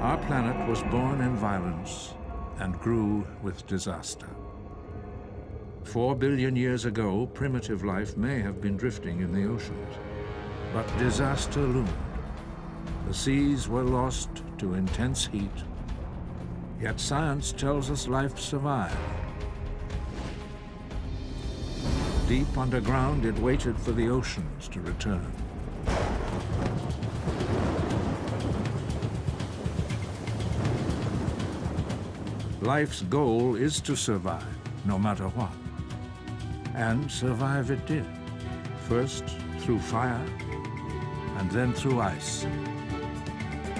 Our planet was born in violence and grew with disaster. 4 billion years ago, primitive life may have been drifting in the oceans, but disaster loomed. The seas were lost to intense heat, yet science tells us life survived. Deep underground, it waited for the oceans to return. Life's goal is to survive, no matter what. And survive it did. First through fire, and then through ice,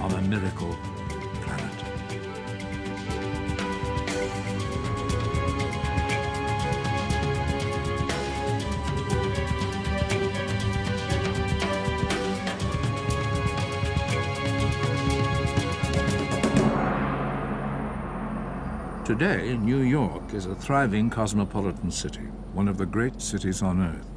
on a miracle planet. Today, New York is a thriving cosmopolitan city, one of the great cities on Earth.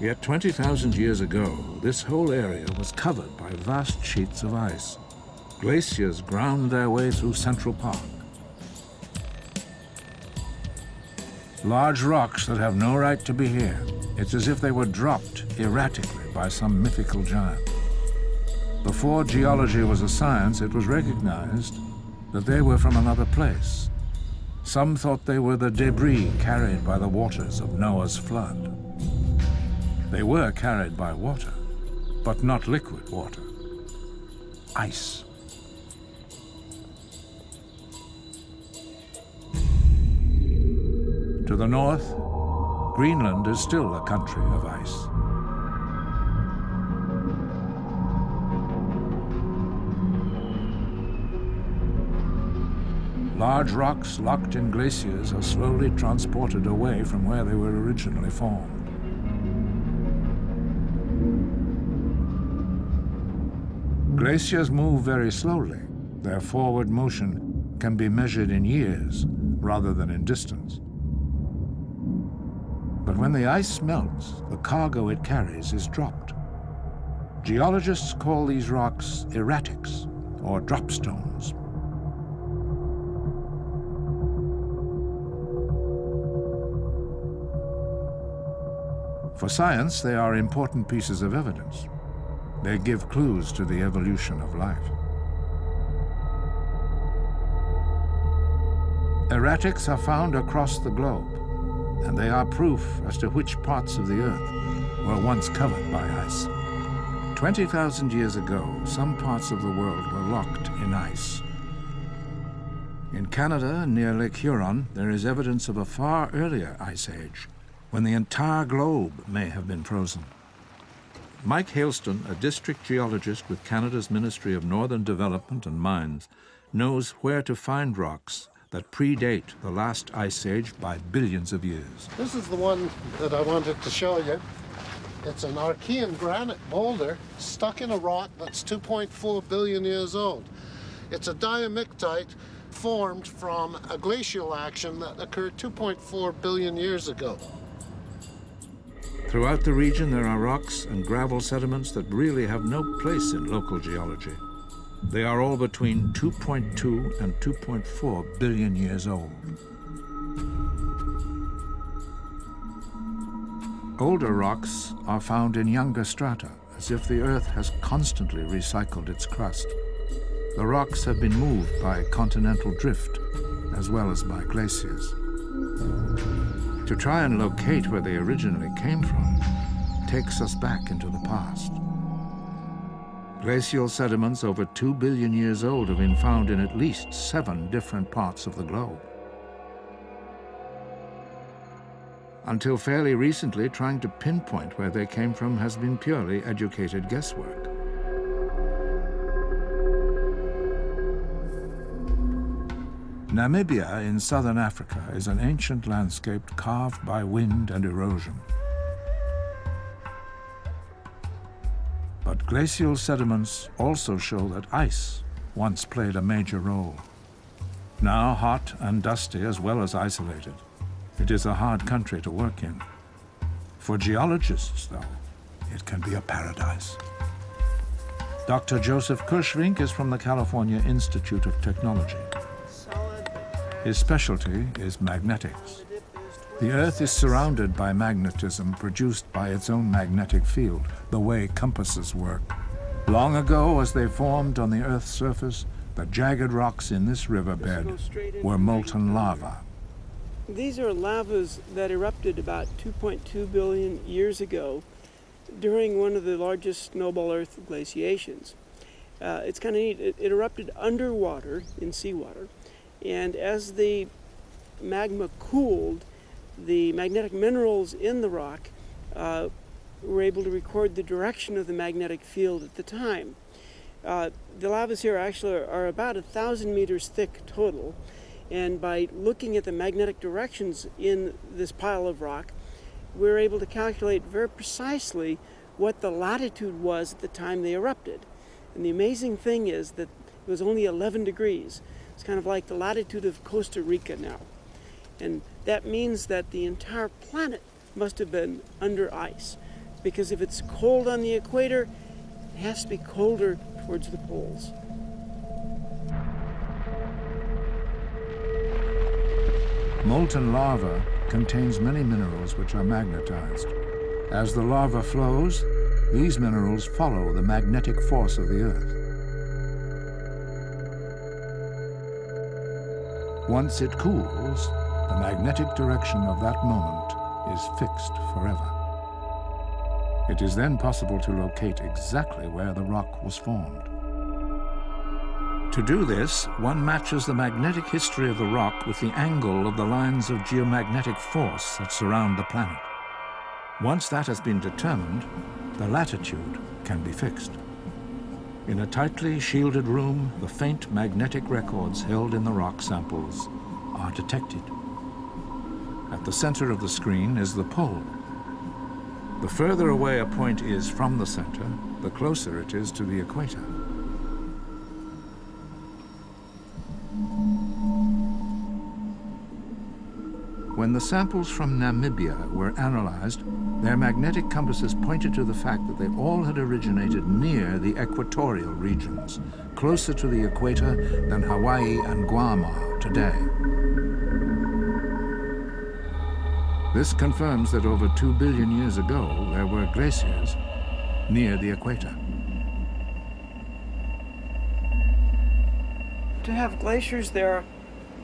Yet 20,000 years ago, this whole area was covered by vast sheets of ice. Glaciers ground their way through Central Park. Large rocks that have no right to be here. It's as if they were dropped erratically by some mythical giant. Before geology was a science, it was recognized that they were from another place. Some thought they were the debris carried by the waters of Noah's flood. They were carried by water, but not liquid water. Ice. To the north, Greenland is still a country of ice. Large rocks locked in glaciers are slowly transported away from where they were originally formed. Glaciers move very slowly. Their forward motion can be measured in years rather than in distance. But when the ice melts, the cargo it carries is dropped. Geologists call these rocks erratics, or dropstones. For science, they are important pieces of evidence. They give clues to the evolution of life. Erratics are found across the globe, and they are proof as to which parts of the Earth were once covered by ice. 20,000 years ago, some parts of the world were locked in ice. In Canada, near Lake Huron, there is evidence of a far earlier ice age, when the entire globe may have been frozen. Mike Hailston, a district geologist with Canada's Ministry of Northern Development and Mines, knows where to find rocks that predate the last ice age by billions of years. This is the one that I wanted to show you. It's an Archean granite boulder stuck in a rock that's 2.4 billion years old. It's a diamictite formed from a glacial action that occurred 2.4 billion years ago. Throughout the region, there are rocks and gravel sediments that really have no place in local geology. They are all between 2.2 and 2.4 billion years old. Older rocks are found in younger strata, as if the Earth has constantly recycled its crust. The rocks have been moved by continental drift, as well as by glaciers. To try and locate where they originally came from takes us back into the past. Glacial sediments over 2 billion years old have been found in at least 7 different parts of the globe. Until fairly recently, trying to pinpoint where they came from has been purely educated guesswork. Namibia in southern Africa is an ancient landscape carved by wind and erosion. But glacial sediments also show that ice once played a major role. Now hot and dusty as well as isolated, it is a hard country to work in. For geologists, though, it can be a paradise. Dr. Joseph Kirschvink is from the California Institute of Technology. His specialty is magnetics. The Earth is surrounded by magnetism produced by its own magnetic field, the way compasses work. Long ago, as they formed on the Earth's surface, the jagged rocks in this riverbed were molten lava. These are lavas that erupted about 2.2 billion years ago during one of the largest Snowball Earth glaciations. It's kind of neat. It erupted underwater in seawater, and as the magma cooled, the magnetic minerals in the rock were able to record the direction of the magnetic field at the time. The lavas here actually are about 1,000 meters thick total, and by looking at the magnetic directions in this pile of rock, we're able to calculate very precisely what the latitude was at the time they erupted. And the amazing thing is that it was only 11 degrees. It's kind of like the latitude of Costa Rica now. And that means that the entire planet must have been under ice, because if it's cold on the equator, it has to be colder towards the poles. Molten lava contains many minerals which are magnetized. As the lava flows, these minerals follow the magnetic force of the Earth. Once it cools, the magnetic direction of that moment is fixed forever. It is then possible to locate exactly where the rock was formed. To do this, one matches the magnetic history of the rock with the angle of the lines of geomagnetic force that surround the planet. Once that has been determined, the latitude can be fixed. In a tightly shielded room, the faint magnetic records held in the rock samples are detected. At the center of the screen is the pole. The further away a point is from the center, the closer it is to the equator. When the samples from Namibia were analyzed, their magnetic compasses pointed to the fact that they all had originated near the equatorial regions, closer to the equator than Hawaii and Guam are today. This confirms that over 2 billion years ago, there were glaciers near the equator. To have glaciers there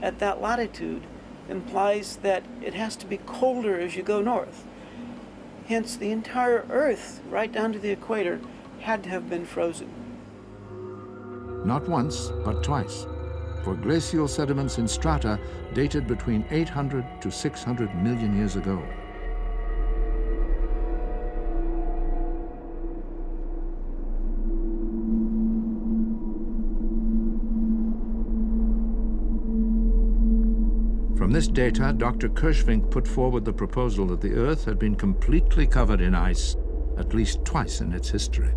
at that latitude implies that it has to be colder as you go north. Hence, the entire Earth, right down to the equator, had to have been frozen. Not once, but twice, for glacial sediments in strata dated between 800 to 600 million years ago. From this data, Dr. Kirschvink put forward the proposal that the Earth had been completely covered in ice at least twice in its history.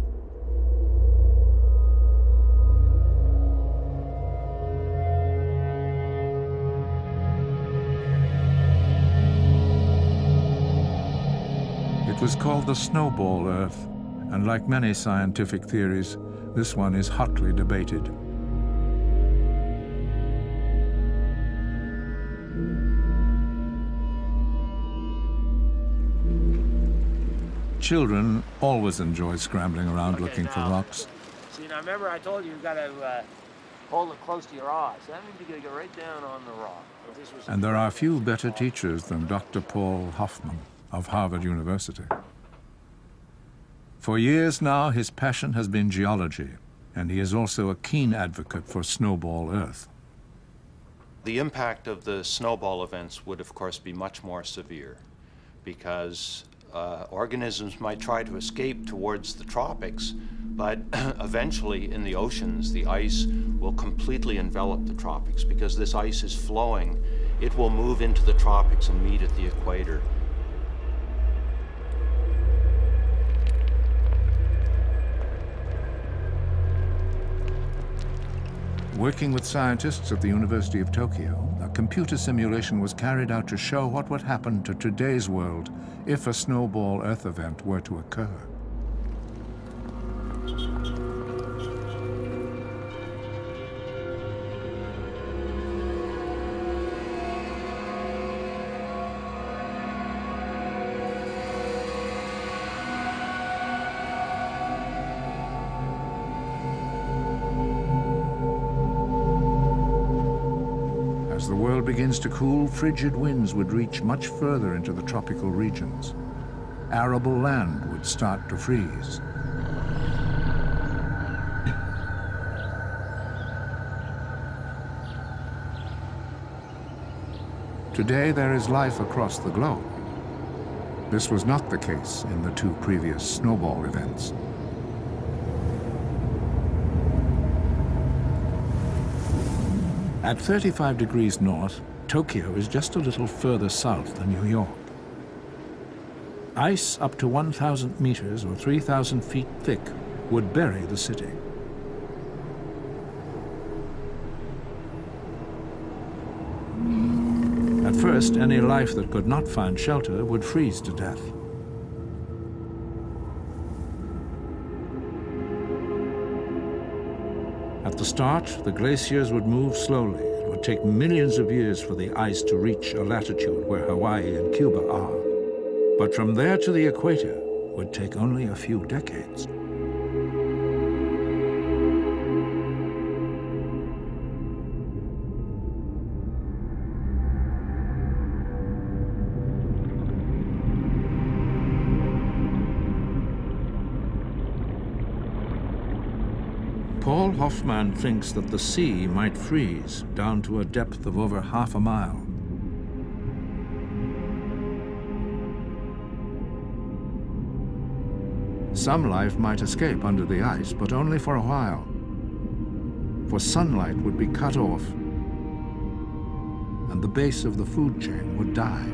It was called the Snowball Earth, and like many scientific theories, this one is hotly debated. Children always enjoy scrambling around looking for rocks. See, now remember I told you you've got to hold it close to your eyes. That means you've got to go right down on the rock. And there are few better teachers than Dr. Paul Hoffman of Harvard University. For years now, his passion has been geology, and he is also a keen advocate for Snowball Earth. The impact of the snowball events would, of course, be much more severe because organisms might try to escape towards the tropics, but eventually in the oceans, the ice will completely envelop the tropics because this ice is flowing. It will move into the tropics and meet at the equator. Working with scientists at the University of Tokyo, a computer simulation was carried out to show what would happen to today's world if a snowball Earth event were to occur. the world begins to cool, frigid winds would reach much further into the tropical regions. Arable land would start to freeze. Today there is life across the globe. This was not the case in the two previous snowball events. At 35 degrees north, Tokyo is just a little further south than New York. Ice up to 1,000 meters or 3,000 feet thick would bury the city. At first, any life that could not find shelter would freeze to death. At the start, the glaciers would move slowly. It would take millions of years for the ice to reach a latitude where Hawaii and Cuba are. But from there to the equator would take only a few decades. Paul Hoffman thinks that the sea might freeze down to a depth of over half a mile. Some life might escape under the ice, but only for a while. For sunlight would be cut off, and the base of the food chain would die.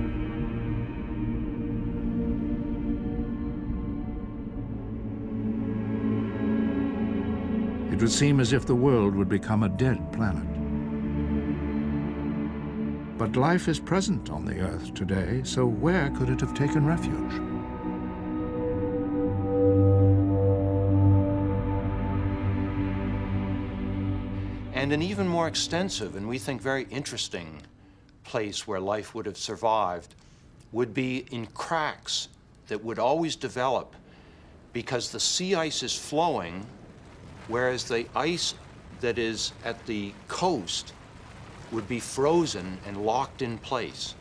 It would seem as if the world would become a dead planet. But life is present on the Earth today, so where could it have taken refuge? And an even more extensive, and we think very interesting, place where life would have survived would be in cracks that would always develop because the sea ice is flowing, whereas the ice that is at the coast would be frozen and locked in place.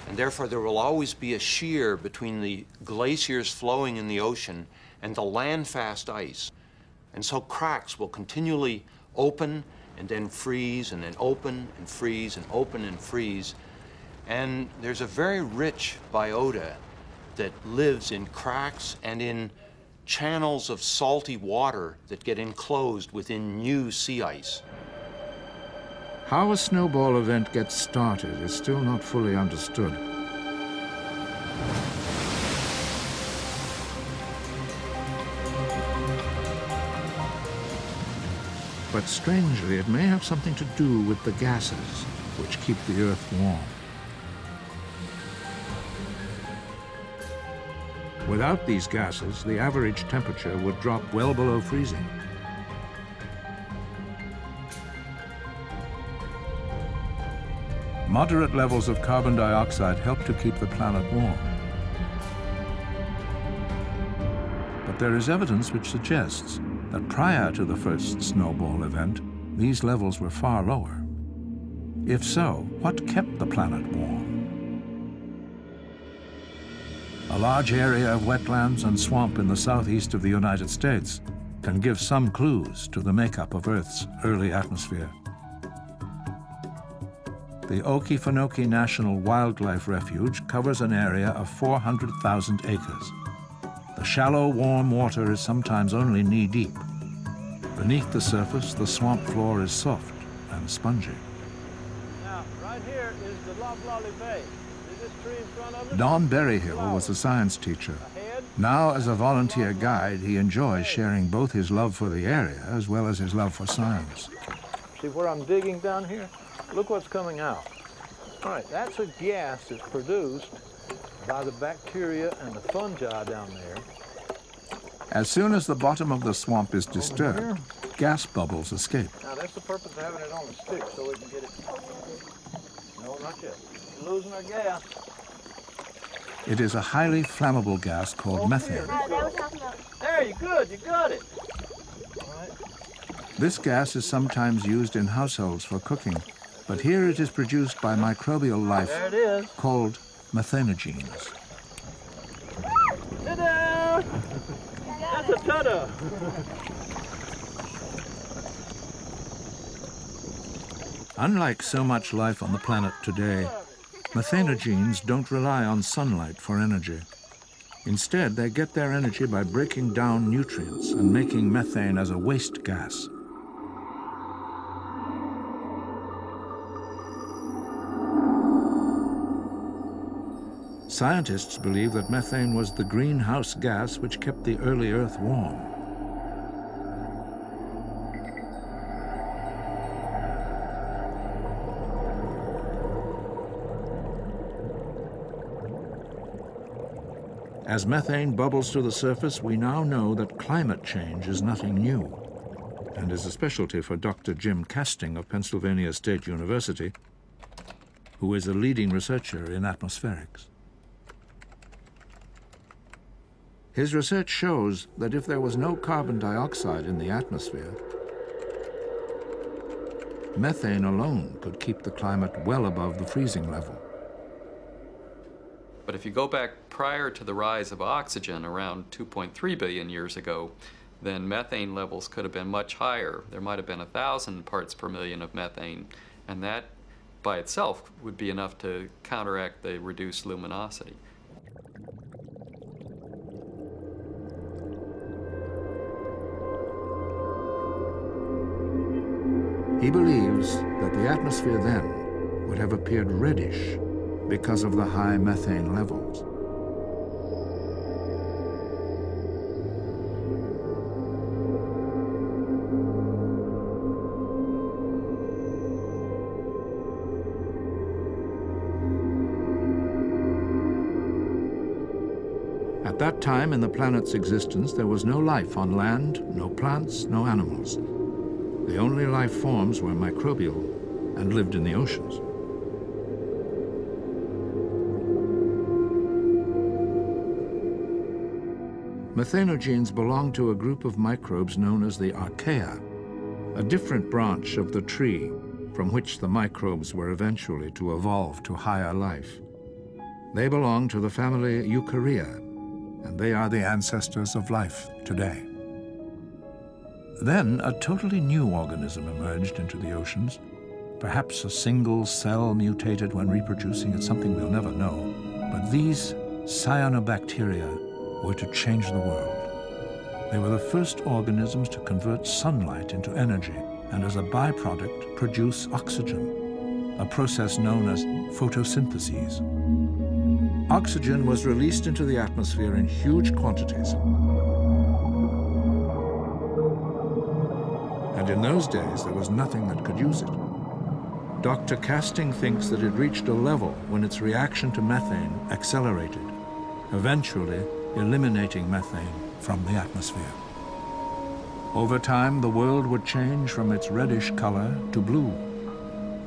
And therefore there will always be a shear between the glaciers flowing in the ocean and the land-fast ice. And so cracks will continually open and then freeze and then open and freeze and open and freeze. And there's a very rich biota that lives in cracks and in channels of salty water that get enclosed within new sea ice. How a snowball event gets started is still not fully understood. But strangely, it may have something to do with the gases which keep the Earth warm. Without these gases, the average temperature would drop well below freezing. Moderate levels of carbon dioxide help to keep the planet warm. But there is evidence which suggests that prior to the first snowball event, these levels were far lower. If so, what kept the planet warm? A large area of wetlands and swamp in the southeast of the United States can give some clues to the makeup of Earth's early atmosphere. The Okefenokee National Wildlife Refuge covers an area of 400,000 acres. The shallow, warm water is sometimes only knee-deep. Beneath the surface, the swamp floor is soft and spongy. Now, right here is the Loblolly Bay. Is this tree in front of it? Don Berryhill was a science teacher. Now, as a volunteer guide, he enjoys sharing both his love for the area as well as his love for science. See where I'm digging down here? Look what's coming out. All right, that's a gas that's produced by the bacteria and the fungi down there. As soon as the bottom of the swamp is disturbed, gas bubbles escape. Now, that's the purpose of having it on the stick, so we can get it. No, not yet. We're losing our gas. It is a highly flammable gas called methane. There, you're good. You got it. All right. This gas is sometimes used in households for cooking, But here it is produced by microbial life There it is. called methanogenes. Ta-da! That's a tada! Unlike so much life on the planet today, methanogenes don't rely on sunlight for energy. Instead, they get their energy by breaking down nutrients and making methane as a waste gas. Scientists believe that methane was the greenhouse gas which kept the early Earth warm. As methane bubbles to the surface, we now know that climate change is nothing new and is a specialty for Dr. Jim Casting of Pennsylvania State University, who is a leading researcher in atmospherics. His research shows that if there was no carbon dioxide in the atmosphere, methane alone could keep the climate well above the freezing level. But if you go back prior to the rise of oxygen around 2.3 billion years ago, then methane levels could have been much higher. There might have been 1,000 parts per million of methane, and that by itself would be enough to counteract the reduced luminosity. He believes that the atmosphere then would have appeared reddish because of the high methane levels. At that time in the planet's existence, there was no life on land, no plants, no animals. The only life forms were microbial and lived in the oceans. Methanogenes belong to a group of microbes known as the archaea, a different branch of the tree from which the microbes were eventually to evolve to higher life. They belong to the family Eukarya, and they are the ancestors of life today. Then a totally new organism emerged into the oceans. Perhaps a single cell mutated when reproducing. It's something we'll never know. But these cyanobacteria were to change the world. They were the first organisms to convert sunlight into energy and as a byproduct produce oxygen, a process known as photosynthesis. Oxygen was released into the atmosphere in huge quantities. And in those days, there was nothing that could use it. Dr. Casting thinks that it reached a level when its reaction to methane accelerated, eventually eliminating methane from the atmosphere. Over time, the world would change from its reddish color to blue.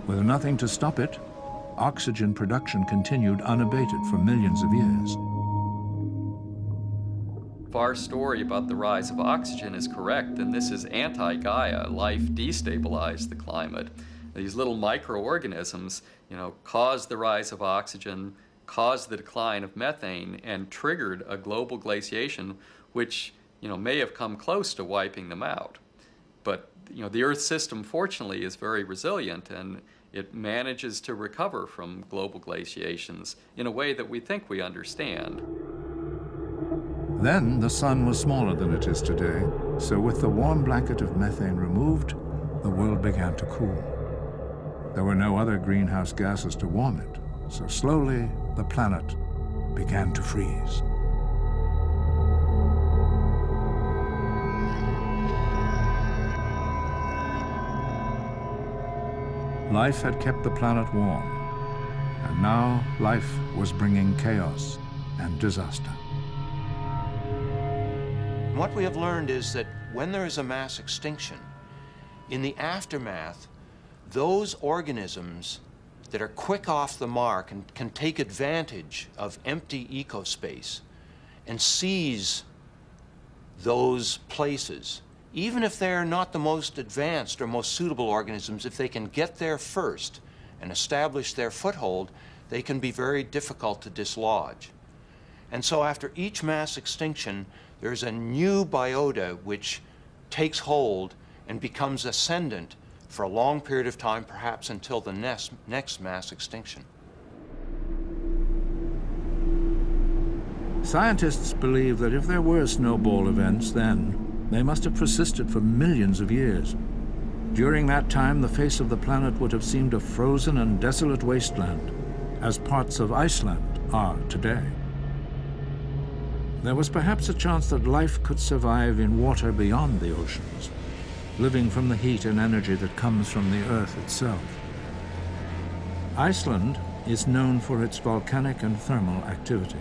With nothing to stop it, oxygen production continued unabated for millions of years. If our story about the rise of oxygen is correct, then this is anti-Gaia. Life destabilized the climate. These little microorganisms, caused the rise of oxygen, caused the decline of methane, and triggered a global glaciation, which, may have come close to wiping them out. But, the Earth system, fortunately, is very resilient, and it manages to recover from global glaciations in a way that we think we understand. Then the sun was smaller than it is today, so with the warm blanket of methane removed, the world began to cool. There were no other greenhouse gases to warm it, so slowly the planet began to freeze. Life had kept the planet warm, and now life was bringing chaos and disaster. What we have learned is that when there is a mass extinction, in the aftermath, those organisms that are quick off the mark and can take advantage of empty ecospace and seize those places, even if they're not the most advanced or most suitable organisms, if they can get there first and establish their foothold, they can be very difficult to dislodge. And so after each mass extinction, there's a new biota which takes hold and becomes ascendant for a long period of time, perhaps until the next mass extinction. Scientists believe that if there were snowball events then, they must have persisted for millions of years. During that time, the face of the planet would have seemed a frozen and desolate wasteland, as parts of Iceland are today. There was perhaps a chance that life could survive in water beyond the oceans, living from the heat and energy that comes from the Earth itself. Iceland is known for its volcanic and thermal activity.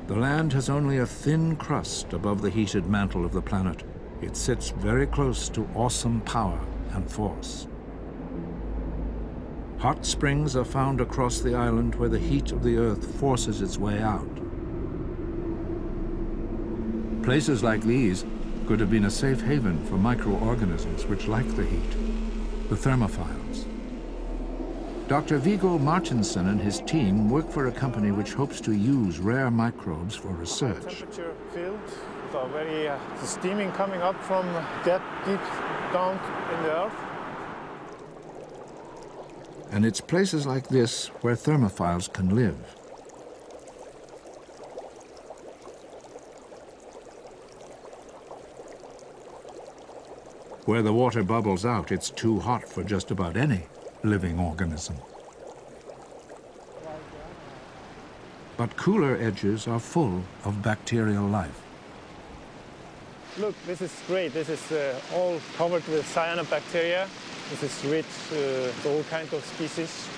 The land has only a thin crust above the heated mantle of the planet. It sits very close to awesome power and force. Hot springs are found across the island where the heat of the Earth forces its way out. Places like these could have been a safe haven for microorganisms which like the heat, the thermophiles. Dr. Viggo Martinsson and his team work for a company which hopes to use rare microbes for research. Temperature field, so very steaming coming up from that deep down in the earth. And it's places like this where thermophiles can live. Where the water bubbles out, it's too hot for just about any living organism. But cooler edges are full of bacterial life. Look, this is great. This is all covered with cyanobacteria. This is rich to all kinds of species.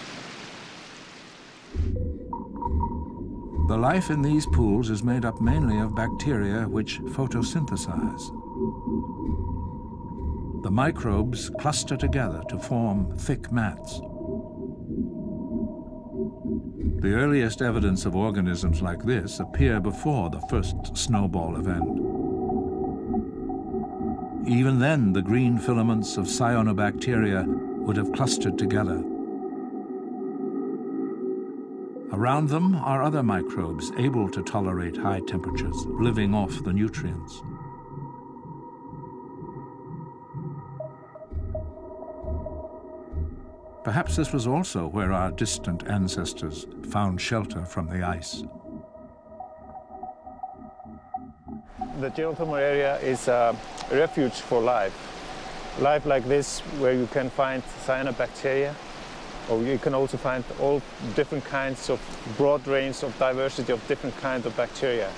The life in these pools is made up mainly of bacteria which photosynthesize. The microbes cluster together to form thick mats. The earliest evidence of organisms like this appear before the first snowball event. Even then, the green filaments of cyanobacteria would have clustered together. Around them are other microbes able to tolerate high temperatures, living off the nutrients. Perhaps this was also where our distant ancestors found shelter from the ice. The geothermal area is a refuge for life. Life like this, where you can find cyanobacteria, or you can also find all different kinds of broad range of diversity of different kinds of bacteria.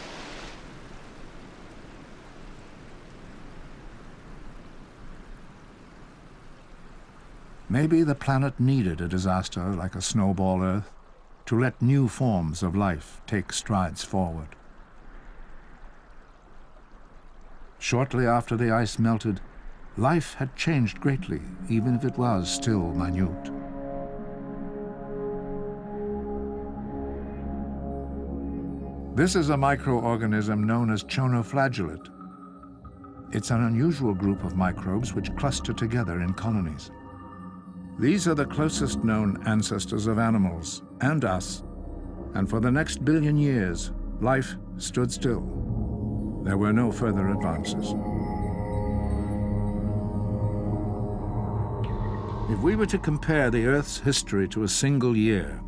Maybe the planet needed a disaster like a snowball Earth to let new forms of life take strides forward. Shortly after the ice melted, life had changed greatly, even if it was still minute. This is a microorganism known as chonoflagellate. It's an unusual group of microbes which cluster together in colonies. These are the closest known ancestors of animals and us, and for the next billion years, life stood still. There were no further advances. If we were to compare the Earth's history to a single year,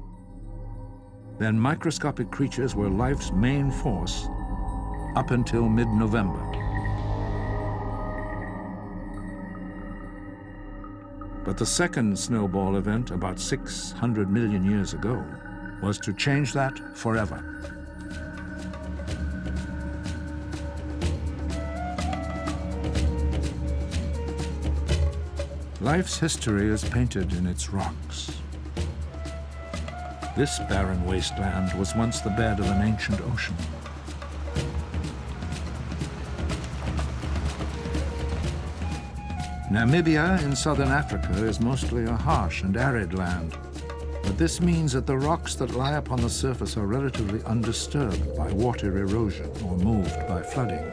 then microscopic creatures were life's main force up until mid-November. But the second snowball event, about 600 million years ago, was to change that forever. Life's history is painted in its rocks. This barren wasteland was once the bed of an ancient ocean. Namibia in southern Africa is mostly a harsh and arid land, but this means that the rocks that lie upon the surface are relatively undisturbed by water erosion or moved by flooding.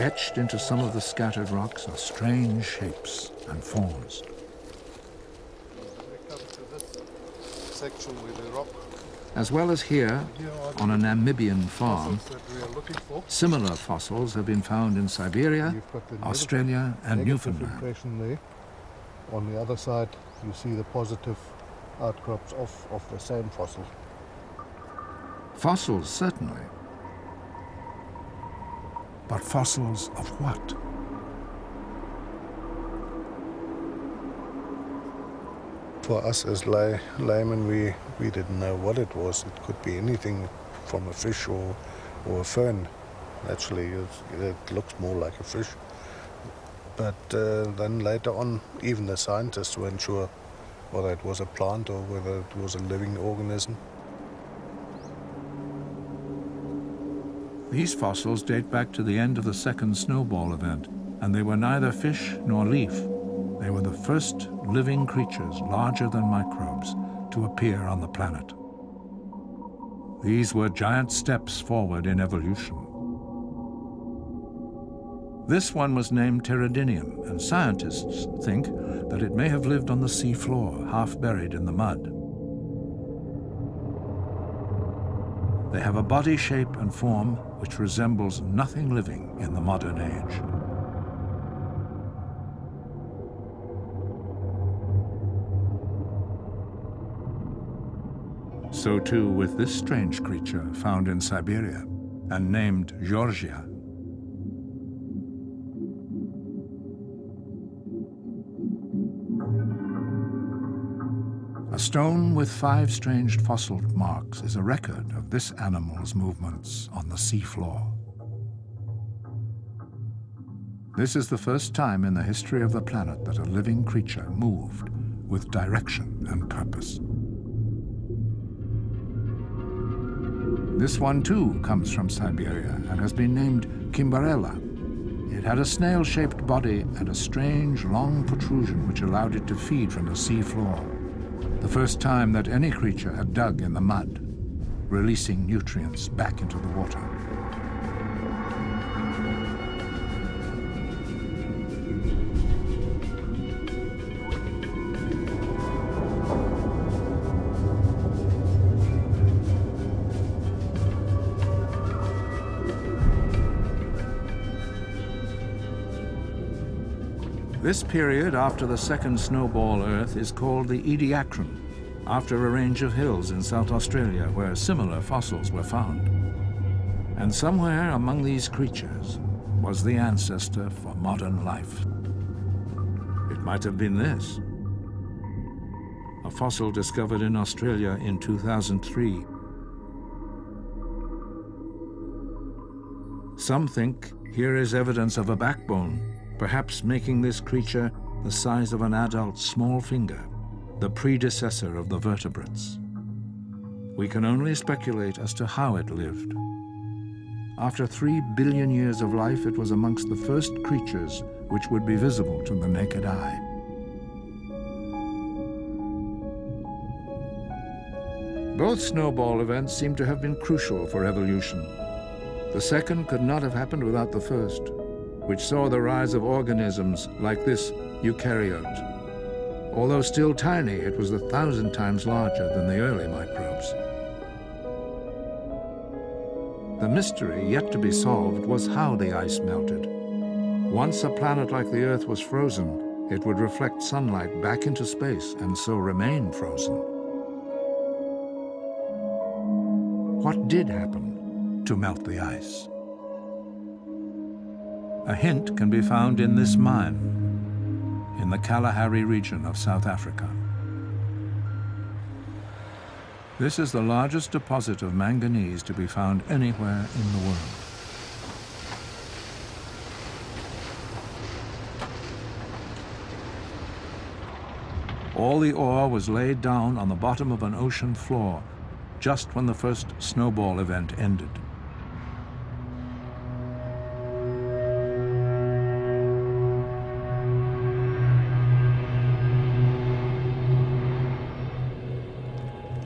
Etched into some of the scattered rocks are strange shapes and forms. We come to this section with the rock. As well as here, on a Namibian farm, That we are looking for. similar fossils have been found in Siberia, You've got the Australia, and negative Newfoundland. impression there. On the other side, you see the positive outcrops of the same fossil. Fossils, certainly. But fossils of what? For us as laymen, we didn't know what it was. It could be anything from a fish or a fern. Actually, it looks more like a fish. But then later on, even the scientists weren't sure whether it was a plant or whether it was a living organism. These fossils date back to the end of the second Snowball event, and they were neither fish nor leaf. They were the first living creatures larger than microbes to appear on the planet. These were giant steps forward in evolution. This one was named Pteridinium, and scientists think that it may have lived on the sea floor, half buried in the mud. They have a body shape and form which resembles nothing living in the modern age. So too with this strange creature found in Siberia and named Georgia. A stone with 5 strange fossil marks is a record of this animal's movements on the seafloor. This is the first time in the history of the planet that a living creature moved with direction and purpose. This one too comes from Siberia and has been named Kimbarella. It had a snail-shaped body and a strange long protrusion which allowed it to feed from the sea floor. The first time that any creature had dug in the mud, releasing nutrients back into the water. This period after the second Snowball Earth is called the Ediacaran, after a range of hills in South Australia where similar fossils were found. And somewhere among these creatures was the ancestor for modern life. It might have been this, a fossil discovered in Australia in 2003. Some think here is evidence of a backbone, perhaps making this creature the size of an adult small finger, the predecessor of the vertebrates. We can only speculate as to how it lived. After 3 billion years of life, it was amongst the first creatures which would be visible to the naked eye. Both Snowball events seem to have been crucial for evolution. The second could not have happened without the first, which saw the rise of organisms like this eukaryote. Although still tiny, it was 1,000 times larger than the early microbes. The mystery yet to be solved was how the ice melted. Once a planet like the Earth was frozen, it would reflect sunlight back into space and so remain frozen. What did happen to melt the ice? A hint can be found in this mine in the Kalahari region of South Africa. This is the largest deposit of manganese to be found anywhere in the world. All the ore was laid down on the bottom of an ocean floor just when the first Snowball event ended.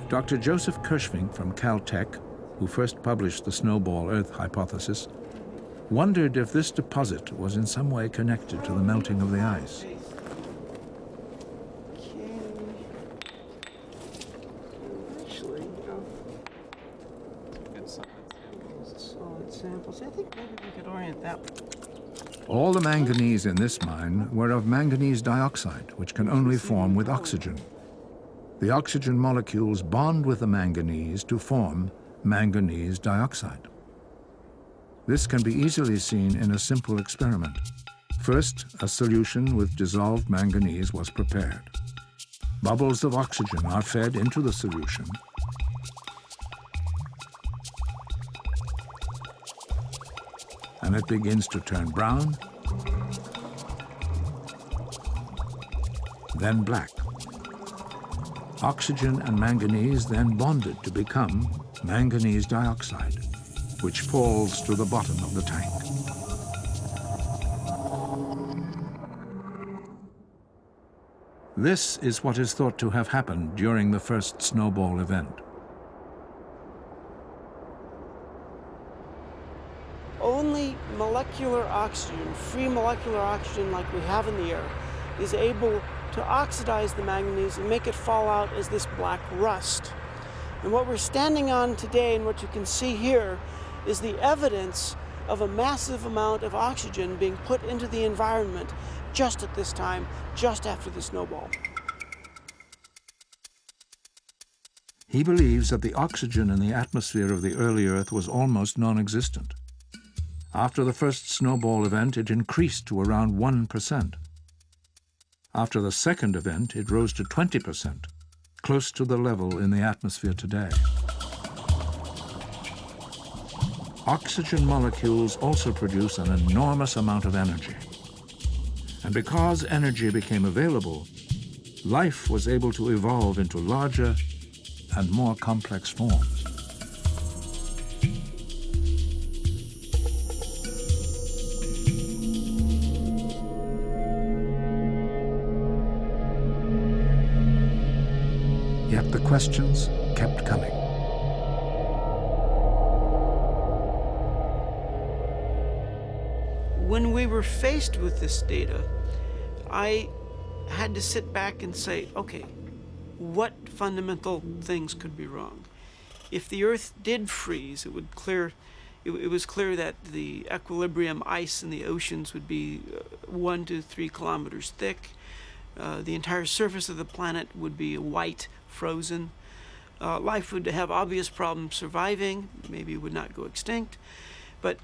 Dr. Joseph Kirschvink from Caltech, who first published the Snowball Earth hypothesis, wondered if this deposit was in some way connected to the melting of the ice. Solid samples. I think maybe we could orient that way. All the manganese in this mine were of manganese dioxide, which can only form with oxygen. The oxygen molecules bond with the manganese to form manganese dioxide. This can be easily seen in a simple experiment. First, a solution with dissolved manganese was prepared. Bubbles of oxygen are fed into the solution, and it begins to turn brown, then black. Oxygen and manganese then bonded to become manganese dioxide, which falls to the bottom of the tank. This is what is thought to have happened during the first Snowball event. Only molecular oxygen, free molecular oxygen like we have in the air, is able to oxidize the manganese and make it fall out as this black rust. And what we're standing on today and what you can see here is the evidence of a massive amount of oxygen being put into the environment just at this time, just after the Snowball. He believes that the oxygen in the atmosphere of the early Earth was almost non-existent. After the first Snowball event, it increased to around 1%. After the second event, it rose to 20%, close to the level in the atmosphere today. Oxygen molecules also produce an enormous amount of energy. And because energy became available, life was able to evolve into larger and more complex forms. Yet the questions kept coming. When we were faced with this data, I had to sit back and say, okay, what fundamental things could be wrong? If the Earth did freeze, it was clear that the equilibrium ice in the oceans would be 1 to 3 kilometers thick. The entire surface of the planet would be white, frozen. Life would have obvious problems surviving, maybe it would not go extinct. But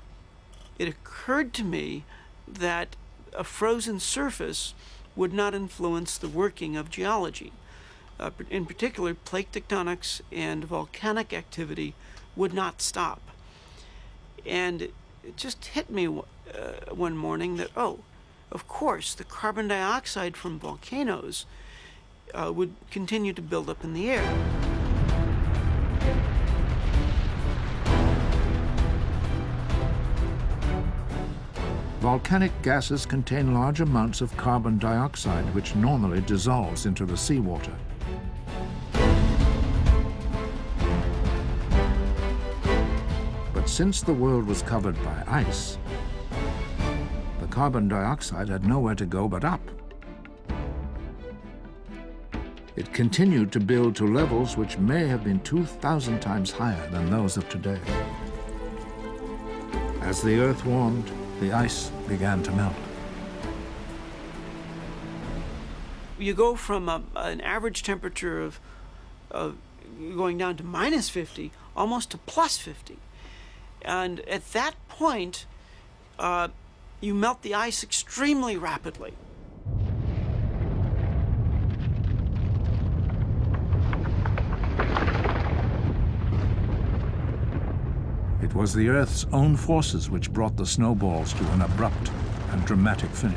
it occurred to me that a frozen surface would not influence the working of geology. In particular, plate tectonics and volcanic activity would not stop. And it just hit me one morning that, oh, of course, the carbon dioxide from volcanoes would continue to build up in the air. Volcanic gases contain large amounts of carbon dioxide, which normally dissolves into the seawater. But since the world was covered by ice, the carbon dioxide had nowhere to go but up. It continued to build to levels which may have been 2,000 times higher than those of today. As the Earth warmed, the ice began to melt. You go from an average temperature of going down to -50, almost to +50. And at that point, you melt the ice extremely rapidly. It was the Earth's own forces which brought the snowballs to an abrupt and dramatic finish.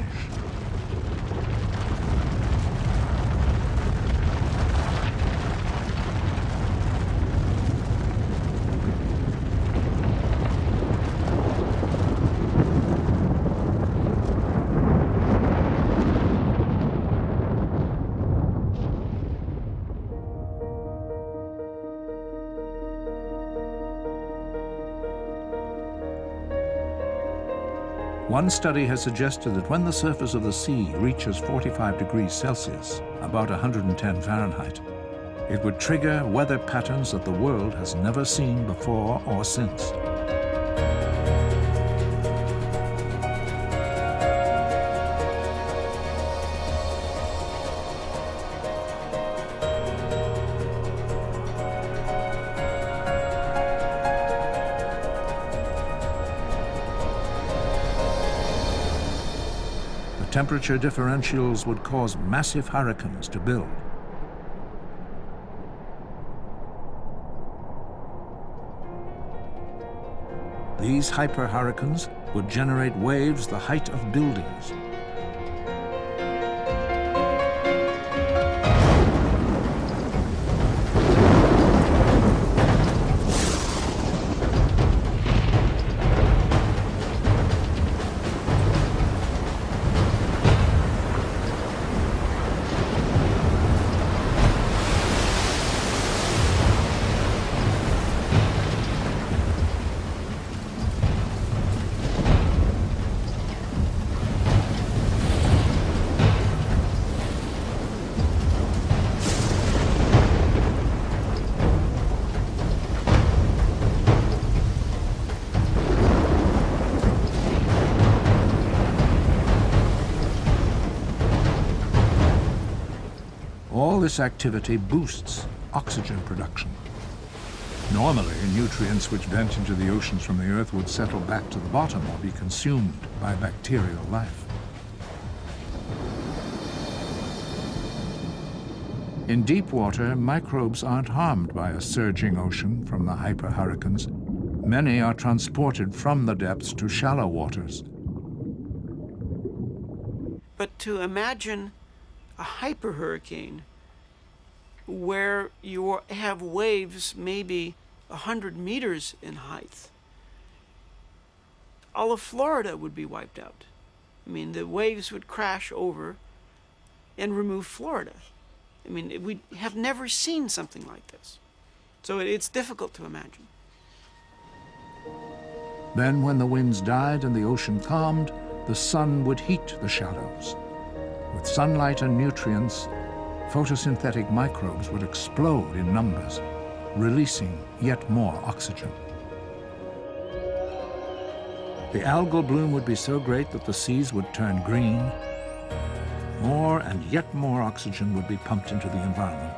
One study has suggested that when the surface of the sea reaches 45 degrees Celsius, about 110 Fahrenheit, it would trigger weather patterns that the world has never seen before or since. Temperature differentials would cause massive hurricanes to build. These hyper-hurricanes would generate waves the height of buildings. All this activity boosts oxygen production. Normally, nutrients which vent into the oceans from the Earth would settle back to the bottom or be consumed by bacterial life. In deep water, microbes aren't harmed by a surging ocean from the hyper-hurricanes. Many are transported from the depths to shallow waters. But to imagine a hyper-hurricane where you have waves maybe 100 meters in height, all of Florida would be wiped out. I mean, the waves would crash over and remove Florida. I mean, we have never seen something like this. So it's difficult to imagine. Then when the winds died and the ocean calmed, the sun would heat the shallows. With sunlight and nutrients, photosynthetic microbes would explode in numbers, releasing yet more oxygen. The algal bloom would be so great that the seas would turn green. More and yet more oxygen would be pumped into the environment.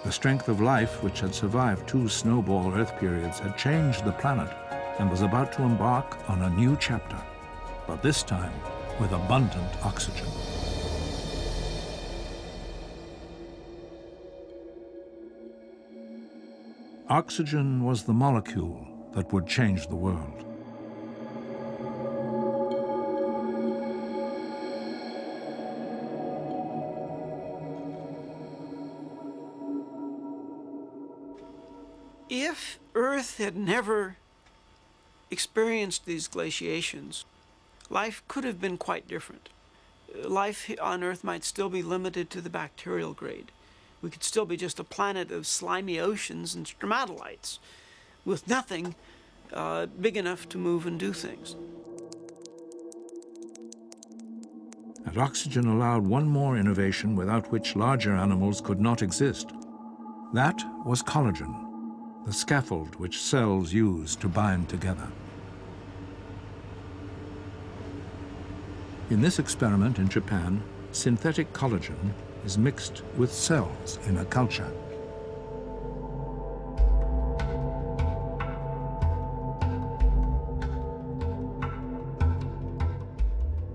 The strength of life, which had survived 2 snowball Earth periods, had changed the planet and was about to embark on a new chapter, but this time with abundant oxygen. Oxygen was the molecule that would change the world. If Earth had never experienced these glaciations, life could have been quite different. Life on Earth might still be limited to the bacterial grade. We could still be just a planet of slimy oceans and stromatolites with nothing big enough to move and do things. And oxygen allowed one more innovation without which larger animals could not exist. That was collagen, the scaffold which cells use to bind together. In this experiment in Japan, synthetic collagen is mixed with cells in a culture.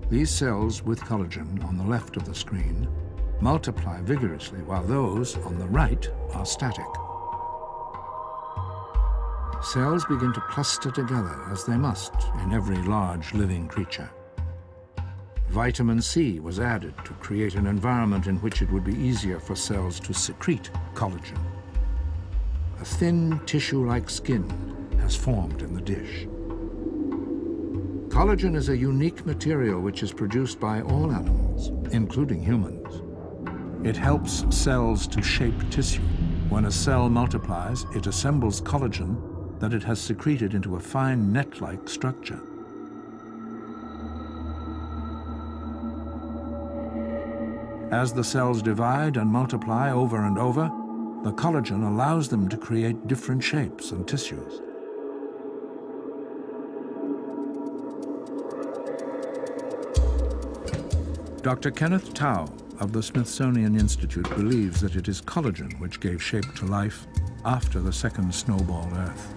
These cells with collagen on the left of the screen multiply vigorously, while those on the right are static. Cells begin to cluster together, as they must in every large living creature. Vitamin C was added to create an environment in which it would be easier for cells to secrete collagen. A thin tissue-like skin has formed in the dish. Collagen is a unique material which is produced by all animals, including humans. It helps cells to shape tissue. When a cell multiplies, it assembles collagen that it has secreted into a fine net-like structure. As the cells divide and multiply over and over, the collagen allows them to create different shapes and tissues. Dr. Kenneth Tao of the Smithsonian Institute believes that it is collagen which gave shape to life after the second snowball Earth.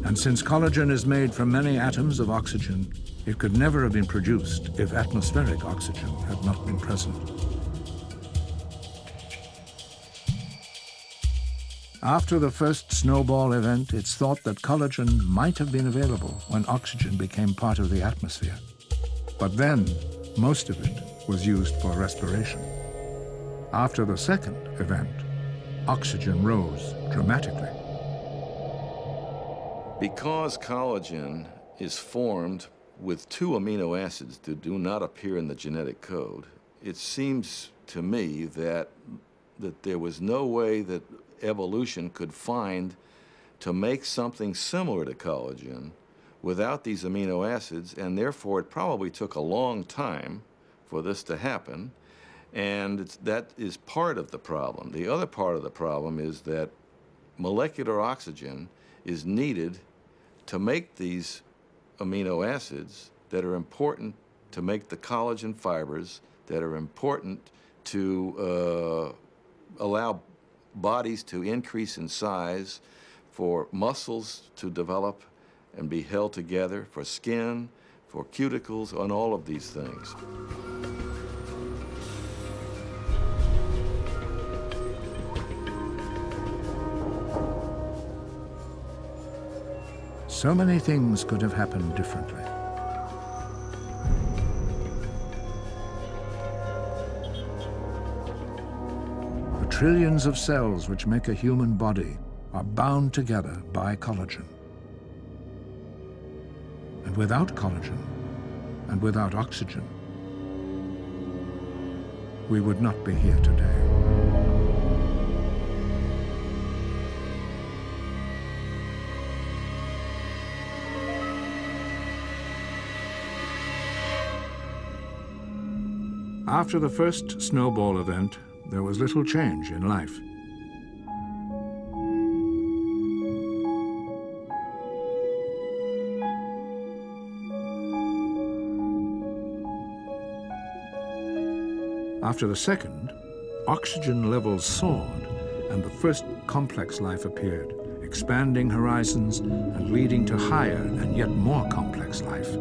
And since collagen is made from many atoms of oxygen, it could never have been produced if atmospheric oxygen had not been present. After the first snowball event, it's thought that collagen might have been available when oxygen became part of the atmosphere. But then, most of it was used for respiration. After the second event, oxygen rose dramatically. Because collagen is formed with two amino acids that do not appear in the genetic code, it seems to me that there was no way that evolution could find to make something similar to collagen without these amino acids, and therefore it probably took a long time for this to happen, and that is part of the problem. The other part of the problem is that molecular oxygen is needed to make these amino acids that are important to make the collagen fibers that are important to allow bodies to increase in size, for muscles to develop and be held together, for skin, for cuticles, and all of these things. So many things could have happened differently. The trillions of cells which make a human body are bound together by collagen. And without collagen, and without oxygen, we would not be here today. After the first snowball event, there was little change in life. After the second, oxygen levels soared and the first complex life appeared, expanding horizons and leading to higher and yet more complex life.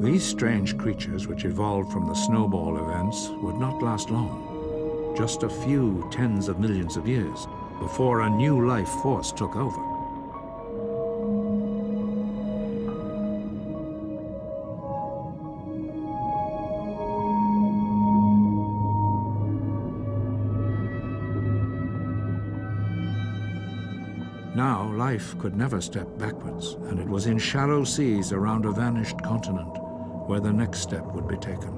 These strange creatures which evolved from the snowball events would not last long, just a few tens of millions of years, before a new life force took over. Now, life could never step backwards, and it was in shallow seas around a vanished continent where the next step would be taken.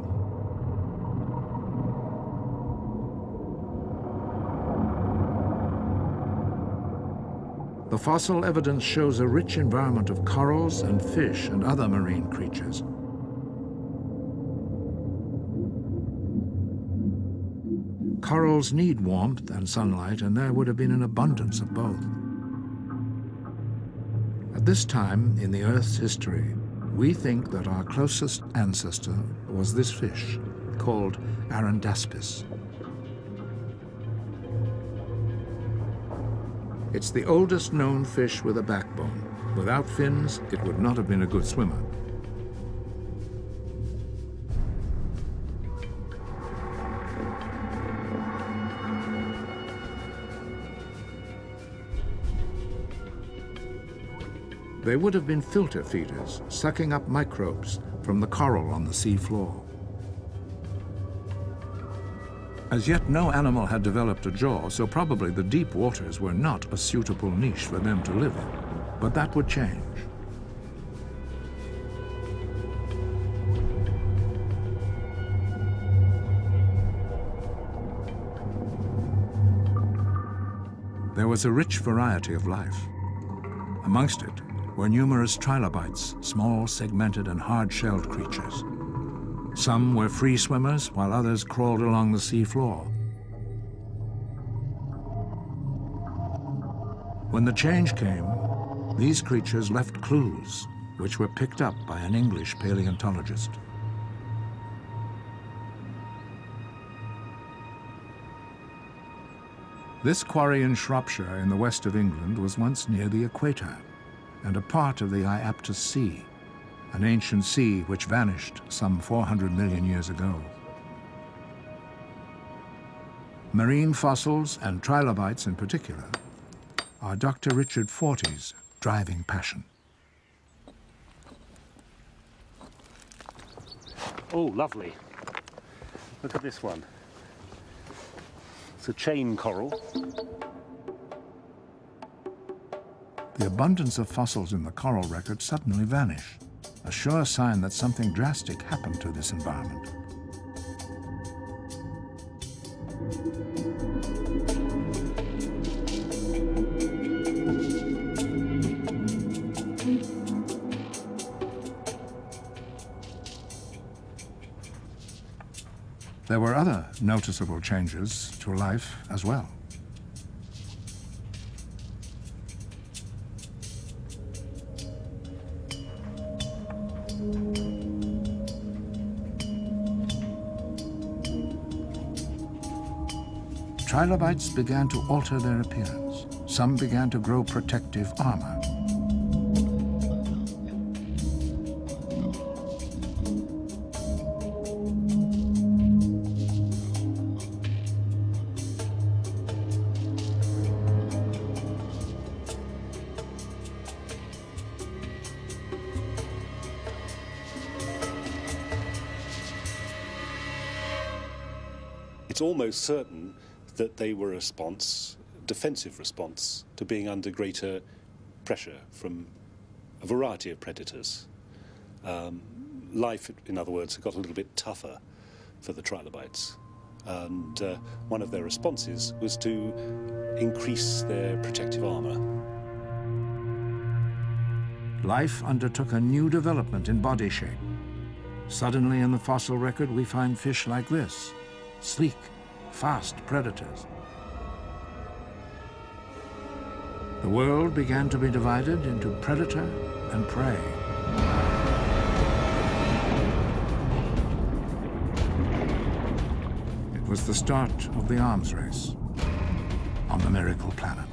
The fossil evidence shows a rich environment of corals and fish and other marine creatures. Corals need warmth and sunlight, and there would have been an abundance of both. At this time in the Earth's history, we think that our closest ancestor was this fish, called Arandaspis. It's the oldest known fish with a backbone. Without fins, it would not have been a good swimmer. They would have been filter feeders, sucking up microbes from the coral on the sea floor. As yet, no animal had developed a jaw, so probably the deep waters were not a suitable niche for them to live in. But that would change. There was a rich variety of life. Amongst it were numerous trilobites, small, segmented, and hard-shelled creatures. Some were free swimmers, while others crawled along the sea floor. When the change came, these creatures left clues, which were picked up by an English paleontologist. This quarry in Shropshire in the west of England was once near the equator and a part of the Iaptus Sea, an ancient sea which vanished some 400 million years ago. Marine fossils, and trilobites in particular, are Dr. Richard Fortey's driving passion. Oh, lovely. Look at this one. It's a chain coral. The abundance of fossils in the coral record suddenly vanish, a sure sign that something drastic happened to this environment. There were other noticeable changes to life as well. Trilobites began to alter their appearance. Some began to grow protective armor. It's almost certain that they were a response, defensive response, to being under greater pressure from a variety of predators. Life, in other words, got a little bit tougher for the trilobites. And one of their responses was to increase their protective armor. Life undertook a new development in body shape. Suddenly in the fossil record we find fish like this, sleek, fast predators. The world began to be divided into predator and prey. It was the start of the arms race on the Miracle Planet.